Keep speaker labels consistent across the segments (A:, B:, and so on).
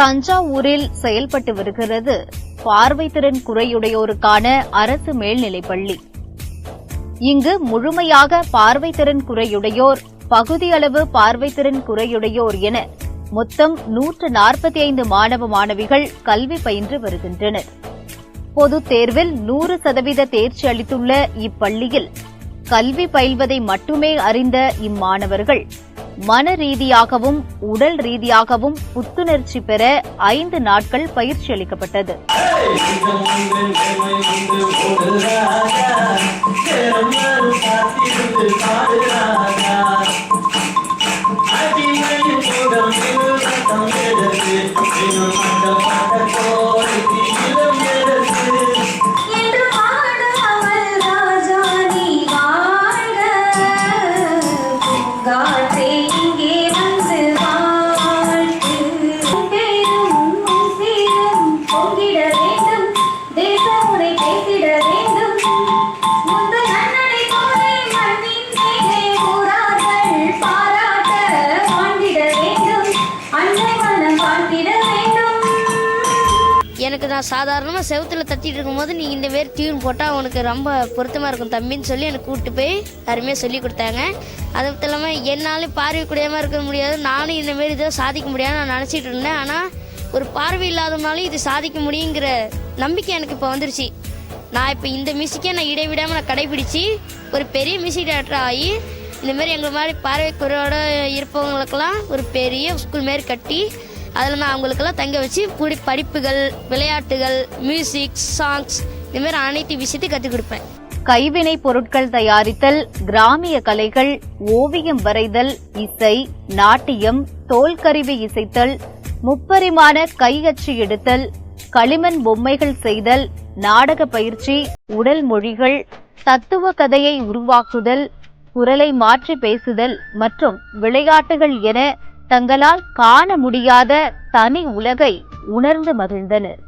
A: தஞ்சாவூரில் செயல்பட்டு வருகிறது பார்வைத்திறன் குறையுடையோருக்கான அரசு மேல்நிலைப்பள்ளி. இங்கு முழுமையாக பார்வைத்திறன் குறையுடையோர், பகுதியளவு பார்வைத்திறன் குறையுடையோர் என மொத்தம் 145 மாணவ மாணவிகள் கல்வி பயின்று வருகின்றனர். பொதுத் தேர்வில் 100% தேர்ச்சி அளித்துள்ள இப்பள்ளியில் கல்வி பயில்வதை மட்டுமே அறிந்த இம்மாணவர்கள் மன ரீதியாகவும் உடல் ரீதியாகவும் புத்துணர்ச்சி பெற 5 நாட்கள் பயிற்சி அளிக்கப்பட்டது.
B: எனக்கு நான் சாதாரணமாக செவத்தில் தட்டிட்டு இருக்கும்போது நீ இந்த மாரி டியூன் போட்டால் உனக்கு ரொம்ப பொருத்தமாக இருக்கும் தம்பின்னு சொல்லி எனக்கு கூப்பிட்டு போய் அருமையாக சொல்லி கொடுத்தாங்க. அது மட்டும் இல்லாமல் என்னாலும் பார்வை கூடியமாக இருக்க முடியாது, நானும் இந்தமாரி இதை சாதிக்க முடியாது நான் நினச்சிட்டு இருந்தேன். ஆனால் ஒரு பார்வை இல்லாதனாலும் இது சாதிக்க முடியுங்கிற நம்பிக்கை எனக்கு இப்போ வந்துருச்சு. நான் இப்போ இந்த மியூசிக்கை நான் இடைவிடாமல் நான் கடைபிடிச்சி ஒரு பெரிய மியூசிக் டைரக்டர் ஆகி இந்தமாரி எங்கள் மாதிரி பார்வை குறையோடு இருப்பவங்களுக்கெல்லாம் ஒரு பெரிய ஸ்கூல் மாரி கட்டி அதில் நான் அவங்களுக்கெல்லாம் தங்க வச்சு படிப்புகள், விளையாட்டுகள், மியூசிக், சாங்ஸ் இதுமாரி அனைத்து விஷயத்தையும் கற்றுக் கொடுப்பேன்.
A: கைவினை பொருட்கள் தயாரித்தல், கிராமிய கலைகள், ஓவியம் வரைதல், இசை, நாட்டியம், தோல்கருவி இசைத்தல், முப்பரிமாண கையச்சு எடுத்தல், களிமண் பொம்மைகள் செய்தல், நாடக பயிற்சி, உடல் மொழிகள், தத்துவ கதையை உருவாக்குதல், குரலை மாற்றி பேசுதல் மற்றும் விளையாட்டுகள் என தங்களால் காண முடியாத தனி உலகை உணர்ந்து மகிழ்ந்தனர்.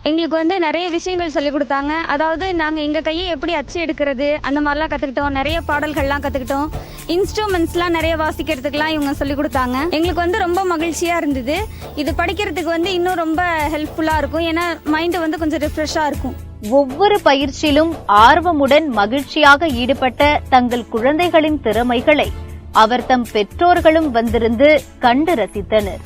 C: எங்களுக்கு நிறைய விஷயங்கள் சொல்லிக் கொடுத்தாங்க. அதாவது நாங்கள் எங்கள் கையை எப்படி அச்சு எடுக்கிறது அந்த மாதிரிலாம் கற்றுக்கிட்டோம். நிறைய பாடல்கள்லாம் கற்றுக்கிட்டோம். இன்ஸ்ட்ருமெண்ட்ஸ்லாம் நிறைய வாசிக்கிறதுக்கெலாம் இவங்க சொல்லிக் கொடுத்தாங்க. எங்களுக்கு ரொம்ப மகிழ்ச்சியாக இருந்தது. இது படிக்கிறதுக்கு இன்னும் ரொம்ப ஹெல்ப்ஃபுல்லாக இருக்கும். ஏன்னா மைண்டு கொஞ்சம் ரிஃப்ரெஷ்ஷாக இருக்கும்.
A: ஒவ்வொரு பயிற்சியிலும் ஆர்வமுடன் மகிழ்ச்சியாக ஈடுபட்ட தங்கள் குழந்தைகளின் திறமைகளை அவர் தம் பெற்றோர்களும் வந்திருந்து கண்டு ரசித்தனர்.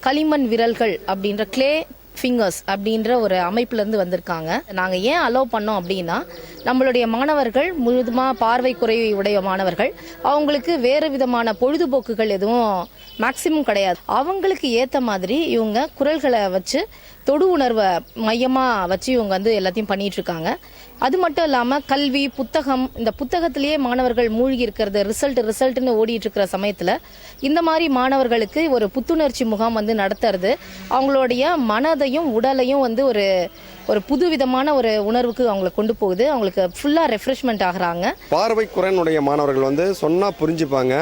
D: களிமண் விரல்கள் அப்படின்ற கிளே ஃபிங்கர்ஸ் அப்படின்ற ஒரு அமைப்புலேருந்து வந்திருக்காங்க. நாங்கள் ஏன் அலோவ் பண்ணோம் அப்படின்னா, நம்மளுடைய மாணவர்கள் முழுதுமாக பார்வை குறை உடைய மாணவர்கள், அவங்களுக்கு வேறு விதமான பொழுதுபோக்குகள் எதுவும் மேக்சிமம் கிடையாது. அவங்களுக்கு ஏற்ற மாதிரி இவங்க குரல்களை வச்சு தொடு உணர்வை மையமாக வச்சு இவங்க எல்லாத்தையும் பண்ணிட்டு இருக்காங்க. அது மட்டும் இல்லாமல் கல்வி, புத்தகம், இந்த புத்தகத்திலேயே மாணவர்கள் மூழ்கி இருக்கிறது, ரிசல்ட்னு ஓடிட்டு இருக்கிற சமயத்தில் இந்த மாதிரி மாணவர்களுக்கு ஒரு புத்துணர்ச்சி முகாம் நடத்துறது அவங்களுடைய மனதையும் உடலையும் ஒரு புது விதமான ஒரு உணர்வுக்கு அவங்களை கொண்டு போகுது. அவங்களுக்கு ஃபுல்லாக ரெஃப்ரெஷ்மெண்ட் ஆகுறாங்க.
E: பார்வை குறைனுடைய மாணவர்கள் சொன்னால் புரிஞ்சுப்பாங்க.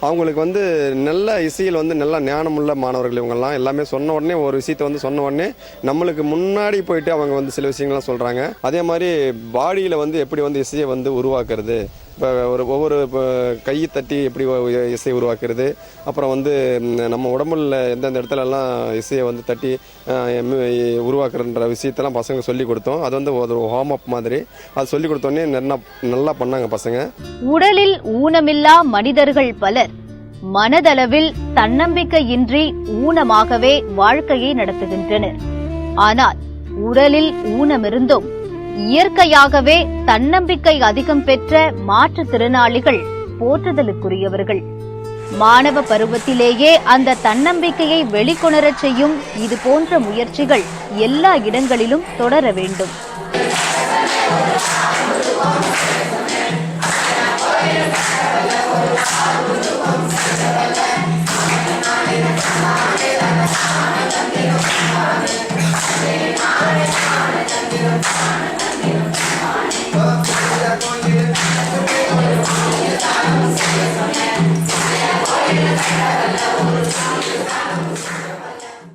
E: அவங்களுக்கு நல்ல இசையில் நல்ல ஞானமுள்ள மாணவர்கள் இவங்கெல்லாம் எல்லாமே சொன்ன உடனே ஒரு விஷயத்தை சொன்ன உடனே நம்மளுக்கு முன்னாடி போயிட்டு அவங்க சில விஷயங்கள்லாம் சொல்கிறாங்க. அதே மாதிரி பாடியில் எப்படி இசையை உருவாக்குறது, இப்போ ஒவ்வொரு கையை தட்டி எப்படி இசையை உருவாக்குறது, அப்புறம் நம்ம உடம்புல எந்தெந்த இடத்துலலாம் இசையை தட்டி உருவாக்குறன்ற விஷயத்தெல்லாம் பசங்க சொல்லி கொடுத்தோம். அது ஒரு ஹோம் அப் மாதிரி அது சொல்லி கொடுத்தோன்னே நல்லா பண்ணாங்க பசங்க.
A: உடலில் ஊனமில்லா மனிதர்கள் பலர் மனதளவில் தன்னம்பிக்கையின்றி ஊனமாகவே வாழ்க்கையை நடத்துகின்றனர். ஆனால் உடலில் ஊனமிருந்தும் இயற்கையாகவே தன்னம்பிக்கை அதிகம் பெற்ற மாற்றுத்திறனாளிகள் போற்றுதலுக்குரியவர்கள். மாணவ பருவத்திலேயே அந்த தன்னம்பிக்கையை வெளிக்கொணரச் செய்யும் இது போன்ற முயற்சிகள் எல்லா இடங்களிலும் தொடர வேண்டும்.